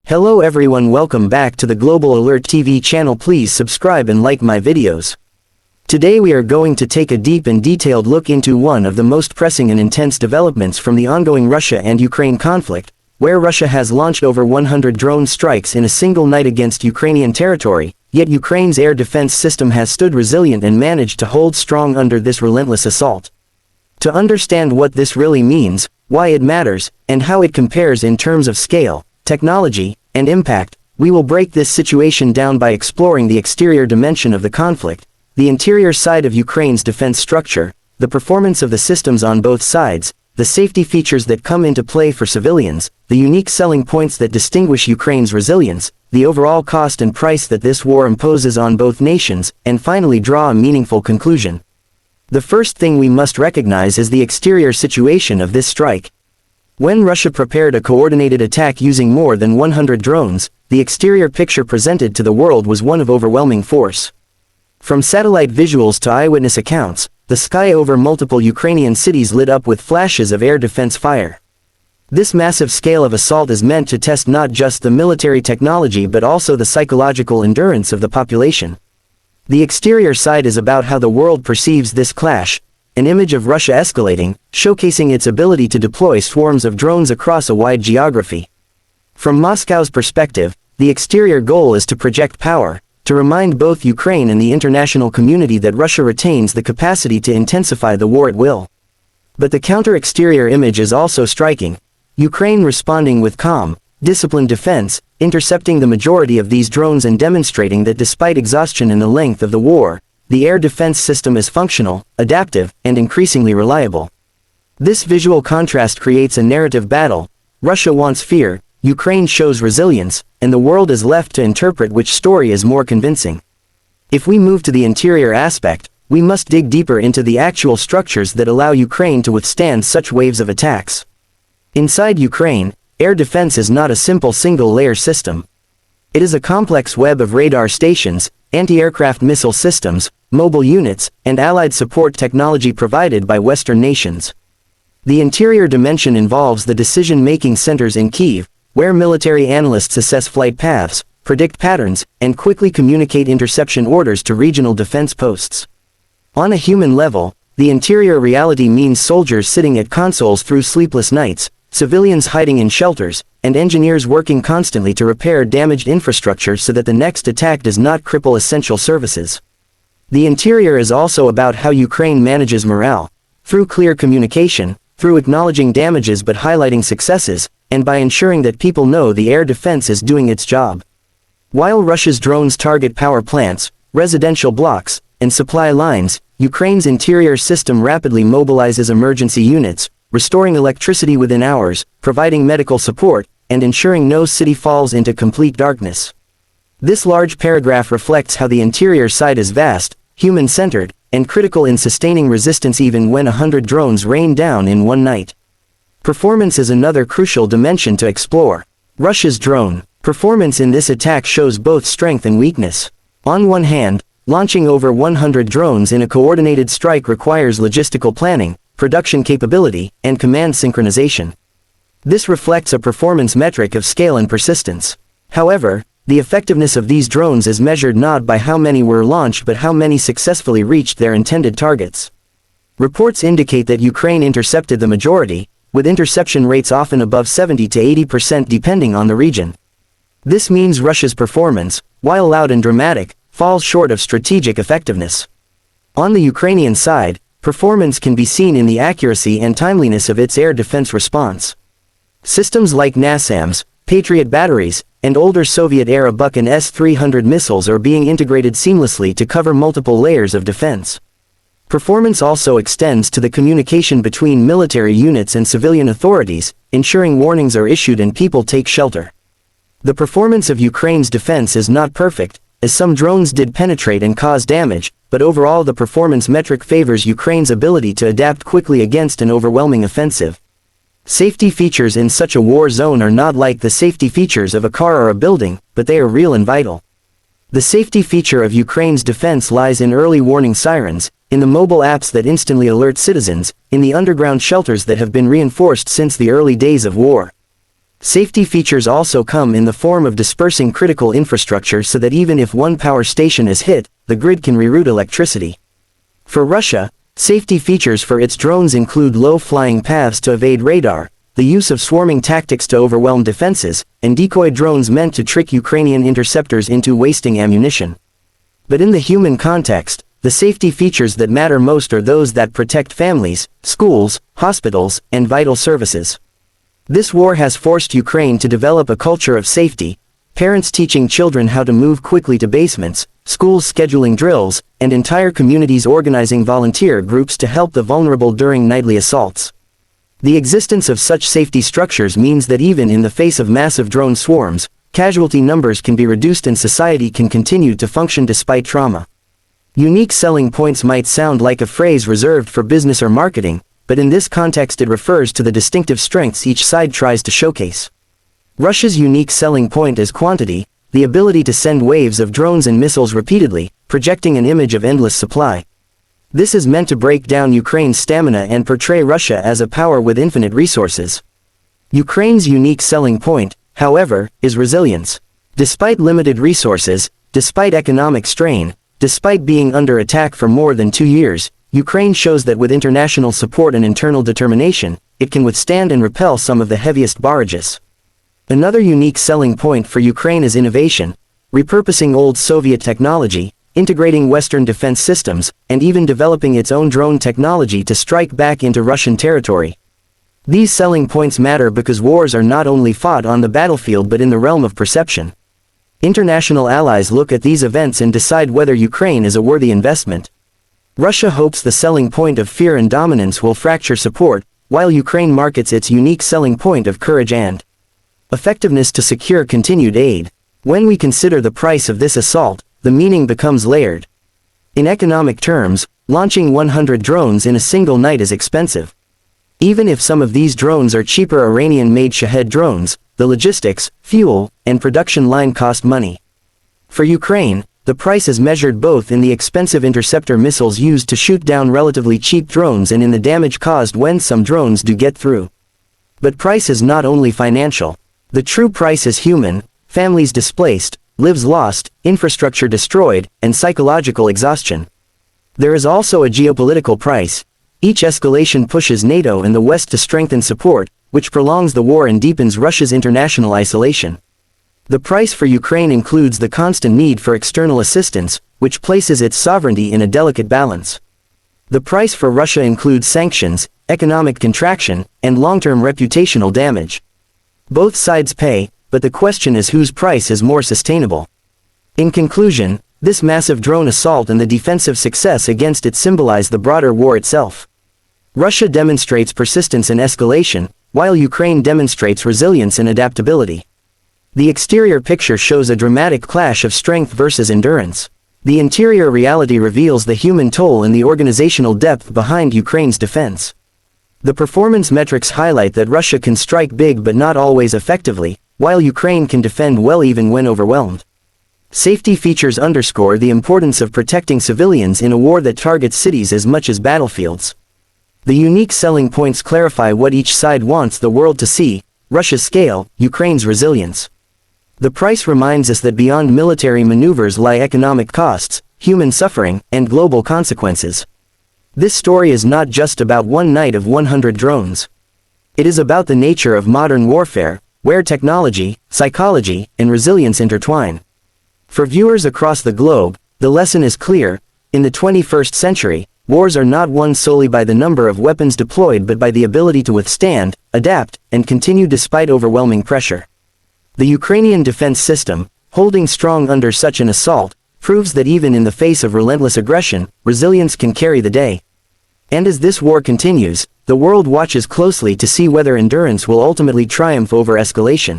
Hello everyone, welcome back to the Global Alert TV channel. Please subscribe and like my videos. Today we are going to take a deep and detailed look into one of the most pressing and intense developments from the ongoing Russia and Ukraine conflict, where Russia has launched over 100 drone strikes in a single night against Ukrainian territory, yet Ukraine's air defense system has stood resilient and managed to hold strong under this relentless assault. To understand what this really means, why it matters, and how it compares in terms of scale, technology, and impact, we will break this situation down by exploring the exterior dimension of the conflict, the interior side of Ukraine's defense structure, the performance of the systems on both sides, the safety features that come into play for civilians, the unique selling points that distinguish Ukraine's resilience, the overall cost and price that this war imposes on both nations, and finally draw a meaningful conclusion. The first thing we must recognize is the exterior situation of this strike. When Russia prepared a coordinated attack using more than 100 drones, the exterior picture presented to the world was one of overwhelming force. From satellite visuals to eyewitness accounts, the sky over multiple Ukrainian cities lit up with flashes of air defense fire. This massive scale of assault is meant to test not just the military technology but also the psychological endurance of the population. The exterior side is about how the world perceives this clash, an image of Russia escalating, showcasing its ability to deploy swarms of drones across a wide geography. From Moscow's perspective, the exterior goal is to project power, to remind both Ukraine and the international community that Russia retains the capacity to intensify the war at will. But the counter-exterior image is also striking, Ukraine responding with calm, disciplined defense, intercepting the majority of these drones and demonstrating that despite exhaustion and the length of the war, the air defense system is functional, adaptive, and increasingly reliable. This visual contrast creates a narrative battle. Russia wants fear, Ukraine shows resilience, and the world is left to interpret which story is more convincing. If we move to the interior aspect, we must dig deeper into the actual structures that allow Ukraine to withstand such waves of attacks. Inside Ukraine, air defense is not a simple single-layer system. It is a complex web of radar stations, anti-aircraft missile systems, mobile units, and allied support technology provided by Western nations. The interior dimension involves the decision-making centers in Kyiv, where military analysts assess flight paths, predict patterns, and quickly communicate interception orders to regional defense posts. On a human level, the interior reality means soldiers sitting at consoles through sleepless nights, civilians hiding in shelters, and engineers working constantly to repair damaged infrastructure so that the next attack does not cripple essential services. The interior is also about how Ukraine manages morale, through clear communication, through acknowledging damages but highlighting successes, and by ensuring that people know the air defense is doing its job. While Russia's drones target power plants, residential blocks, and supply lines, Ukraine's interior system rapidly mobilizes emergency units, restoring electricity within hours, providing medical support, and ensuring no city falls into complete darkness. This large paragraph reflects how the interior side is vast, human-centered, and critical in sustaining resistance even when 100 drones rain down in one night. Performance is another crucial dimension to explore. Russia's drone performance in this attack shows both strength and weakness. On one hand, launching over 100 drones in a coordinated strike requires logistical planning, production capability, and command synchronization. This reflects a performance metric of scale and persistence. However, the effectiveness of these drones is measured not by how many were launched but how many successfully reached their intended targets. Reports indicate that Ukraine intercepted the majority, with interception rates often above 70 to 80% depending on the region. This means Russia's performance, while loud and dramatic, falls short of strategic effectiveness. On the Ukrainian side, performance can be seen in the accuracy and timeliness of its air defense response. Systems like NASAMS, Patriot batteries, and older Soviet-era Buk and S-300 missiles are being integrated seamlessly to cover multiple layers of defense. Performance also extends to the communication between military units and civilian authorities, ensuring warnings are issued and people take shelter. The performance of Ukraine's defense is not perfect, as some drones did penetrate and cause damage, but overall the performance metric favors Ukraine's ability to adapt quickly against an overwhelming offensive. Safety features in such a war zone are not like the safety features of a car or a building, but they are real and vital. The safety feature of Ukraine's defense lies in early warning sirens, in the mobile apps that instantly alert citizens, in the underground shelters that have been reinforced since the early days of war. Safety features also come in the form of dispersing critical infrastructure so that even if one power station is hit, the grid can reroute electricity. For Russia, safety features for its drones include low-flying paths to evade radar, the use of swarming tactics to overwhelm defenses, and decoy drones meant to trick Ukrainian interceptors into wasting ammunition. But in the human context, the safety features that matter most are those that protect families, schools, hospitals, and vital services. This war has forced Ukraine to develop a culture of safety, parents teaching children how to move quickly to basements, schools scheduling drills, and entire communities organizing volunteer groups to help the vulnerable during nightly assaults. The existence of such safety structures means that even in the face of massive drone swarms, casualty numbers can be reduced and society can continue to function despite trauma. Unique selling points might sound like a phrase reserved for business or marketing, but in this context it refers to the distinctive strengths each side tries to showcase. Russia's unique selling point is quantity, the ability to send waves of drones and missiles repeatedly, projecting an image of endless supply. This is meant to break down Ukraine's stamina and portray Russia as a power with infinite resources. Ukraine's unique selling point, however, is resilience. Despite limited resources, despite economic strain, despite being under attack for more than 2 years, Ukraine shows that with international support and internal determination, it can withstand and repel some of the heaviest barrages. Another unique selling point for Ukraine is innovation, repurposing old Soviet technology, integrating Western defense systems, and even developing its own drone technology to strike back into Russian territory. These selling points matter because wars are not only fought on the battlefield but in the realm of perception. International allies look at these events and decide whether Ukraine is a worthy investment. Russia hopes the selling point of fear and dominance will fracture support, while Ukraine markets its unique selling point of courage and effectiveness to secure continued aid. When we consider the price of this assault, the meaning becomes layered. In economic terms, launching 100 drones in a single night is expensive. Even if some of these drones are cheaper Iranian-made Shahed drones, the logistics, fuel, and production line cost money. For Ukraine, the price is measured both in the expensive interceptor missiles used to shoot down relatively cheap drones and in the damage caused when some drones do get through. But price is not only financial. The true price is human, families displaced, lives lost, infrastructure destroyed, and psychological exhaustion. There is also a geopolitical price. Each escalation pushes NATO and the West to strengthen support, which prolongs the war and deepens Russia's international isolation. The price for Ukraine includes the constant need for external assistance, which places its sovereignty in a delicate balance. The price for Russia includes sanctions, economic contraction, and long-term reputational damage. Both sides pay, but the question is whose price is more sustainable. In conclusion, this massive drone assault and the defensive success against it symbolize the broader war itself. Russia demonstrates persistence and escalation, while Ukraine demonstrates resilience and adaptability. The exterior picture shows a dramatic clash of strength versus endurance. The interior reality reveals the human toll and the organizational depth behind Ukraine's defense. The performance metrics highlight that Russia can strike big but not always effectively, while Ukraine can defend well even when overwhelmed. Safety features underscore the importance of protecting civilians in a war that targets cities as much as battlefields. The unique selling points clarify what each side wants the world to see: Russia's scale, Ukraine's resilience. The price reminds us that beyond military maneuvers lie economic costs, human suffering, and global consequences. This story is not just about one night of 100 drones. It is about the nature of modern warfare, where technology, psychology, and resilience intertwine. For viewers across the globe, the lesson is clear: in the 21st century, wars are not won solely by the number of weapons deployed but by the ability to withstand, adapt, and continue despite overwhelming pressure. The Ukrainian defense system, holding strong under such an assault, proves that even in the face of relentless aggression, resilience can carry the day. And as this war continues, the world watches closely to see whether endurance will ultimately triumph over escalation.